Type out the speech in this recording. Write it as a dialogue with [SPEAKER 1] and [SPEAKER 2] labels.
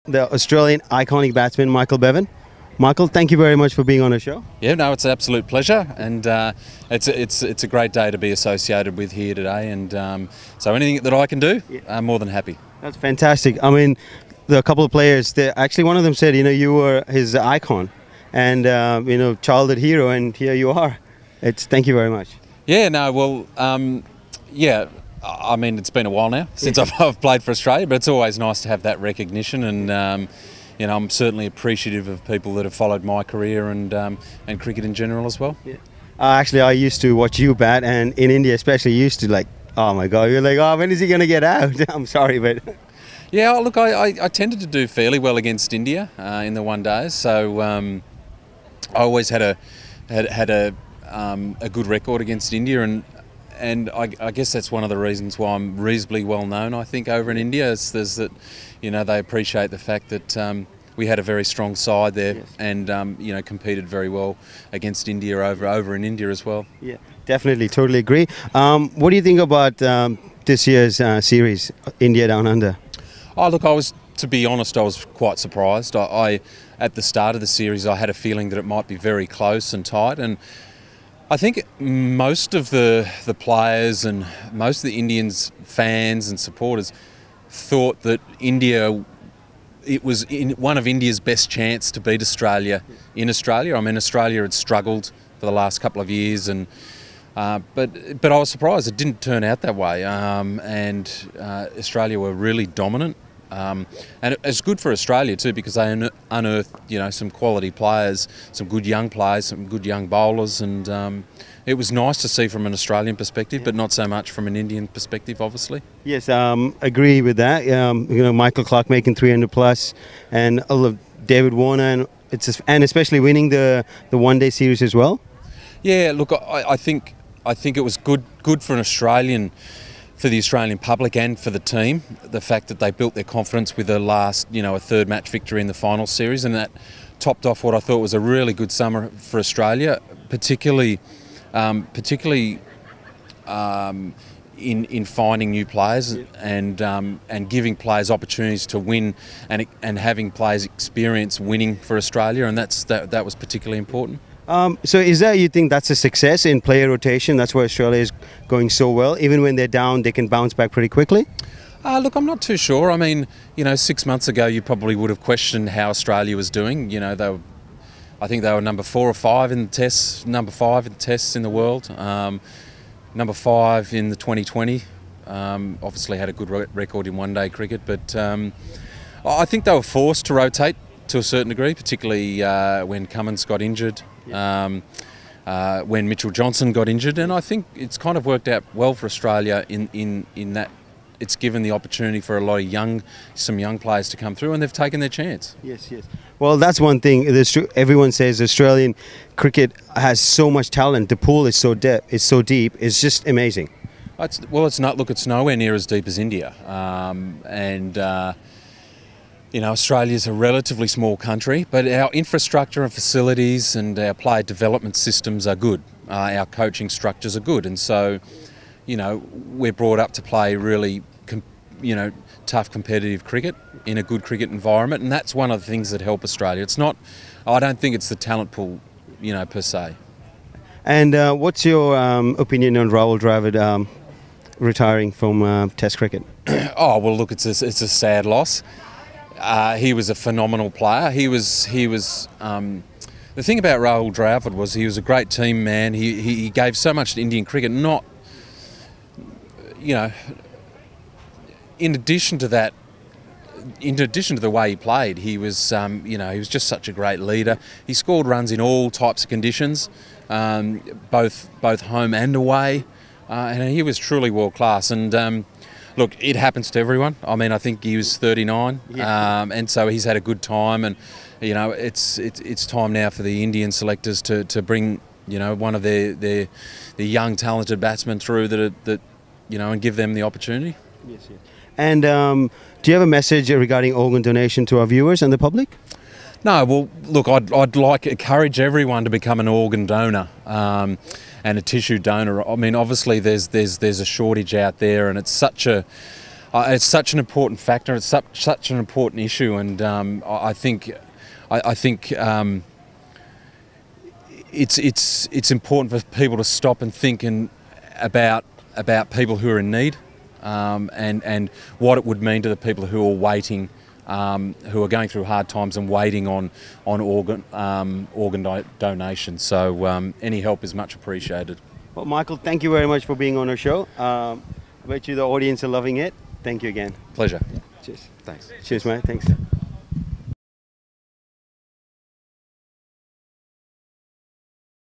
[SPEAKER 1] the Australian iconic batsman, Michael Bevan. Michael, thank you very much for being on the show.
[SPEAKER 2] Yeah, no, it's an absolute pleasure, and it's a great day to be associated with here today. And so anything that I can do, I'm more than happy.
[SPEAKER 1] That's fantastic. I mean, the couple of players, actually one of them said, you were his icon and childhood hero, and here you are. Thank you very much.
[SPEAKER 2] Yeah, no, well, yeah. I mean, it's been a while now since I've played for Australia, but it's always nice to have that recognition, and I'm certainly appreciative of people that have followed my career and cricket in general as well. Yeah.
[SPEAKER 1] Actually, I used to watch you bat, and in India especially, you used to like, oh my God, you're like, oh, when is he going to get out? I'm sorry, but...
[SPEAKER 2] Yeah, look, I tended to do fairly well against India in the one days, so I always had a good record against India, and I guess that's one of the reasons why I'm reasonably well known, I think, over in India, is that, they appreciate the fact that we had a very strong side there. Yes. And, competed very well against India over in India as well. Yeah,
[SPEAKER 1] definitely, totally agree. What do you think about this year's series, India Down Under?
[SPEAKER 2] Oh, look, to be honest, I was quite surprised. At the start of the series, I had a feeling that it might be very close and tight, and I think most of the players and most of the Indians fans and supporters thought that it was one of India's best chance to beat Australia in Australia. I mean, Australia had struggled for the last couple of years, and but I was surprised it didn't turn out that way. And Australia were really dominant. And it's good for Australia too, because they unearthed, some quality players, some good young players, some good young bowlers, and it was nice to see from an Australian perspective, but not so much from an Indian perspective, obviously.
[SPEAKER 1] Yes, agree with that. Michael Clarke making 300 plus, and David Warner, and especially winning the one-day series as well. Yeah,
[SPEAKER 2] look, I think it was good for for the Australian public and for the team, the fact that they built their confidence with a third match victory in the final series, and that topped off what I thought was a really good summer for Australia, particularly in finding new players and giving players opportunities to win, and having players experience winning for Australia, and that was particularly important.
[SPEAKER 1] So you think that's a success in player rotation? That's why Australia is going so well. Even when they're down, they can bounce back pretty quickly?
[SPEAKER 2] Look, I'm not too sure. I mean, 6 months ago, you probably would have questioned how Australia was doing. I think they were number 4 or 5 in the tests, number 5 in the tests in the world, number 5 in the 2020. Obviously had a good record in one-day cricket, but I think they were forced to rotate to a certain degree, particularly when Cummins got injured. When Mitchell Johnson got injured, and I think it's kind of worked out well for Australia in that it's given the opportunity for a lot of some young players to come through, and they've taken their chance.
[SPEAKER 1] Yes. Well, that's one thing. Everyone says Australian cricket has so much talent. The pool is so deep. It's just amazing.
[SPEAKER 2] It's not. Look, it's nowhere near as deep as India, Australia's a relatively small country, but our infrastructure and facilities and our player development systems are good. Our coaching structures are good, and so, we're brought up to play really, tough competitive cricket in a good cricket environment, and that's one of the things that help Australia. I don't think it's the talent pool, per se.
[SPEAKER 1] And what's your opinion on Rahul Dravid retiring from Test cricket?
[SPEAKER 2] Oh well, look, it's a sad loss. He was a phenomenal player. He was. The thing about Rahul Dravid was he was a great team man. He gave so much to Indian cricket. In addition to that, in addition to the way he played, he was. He was just such a great leader. He scored runs in all types of conditions, both home and away, and he was truly world class. And look, it happens to everyone. I mean, I think he was 39, and so he's had a good time. And it's time now for the Indian selectors to bring one of their young talented batsmen through that and give them the opportunity.
[SPEAKER 1] Yes. And do you have a message regarding organ donation to our viewers and the public?
[SPEAKER 2] No, well, look, I'd like to encourage everyone to become an organ donor and a tissue donor. I mean, obviously there's a shortage out there, and it's such a it's such an important factor. It's such an important issue, and I think it's important for people to stop and think about people who are in need, and what it would mean to the people who are waiting, who are going through hard times and waiting on organ donation. So any help is much appreciated.
[SPEAKER 1] Well, Michael, thank you very much for being on our show. I bet you the audience are loving it. Thank you again.
[SPEAKER 2] Pleasure.
[SPEAKER 1] Cheers.
[SPEAKER 2] Thanks.
[SPEAKER 1] Cheers, mate. Thanks.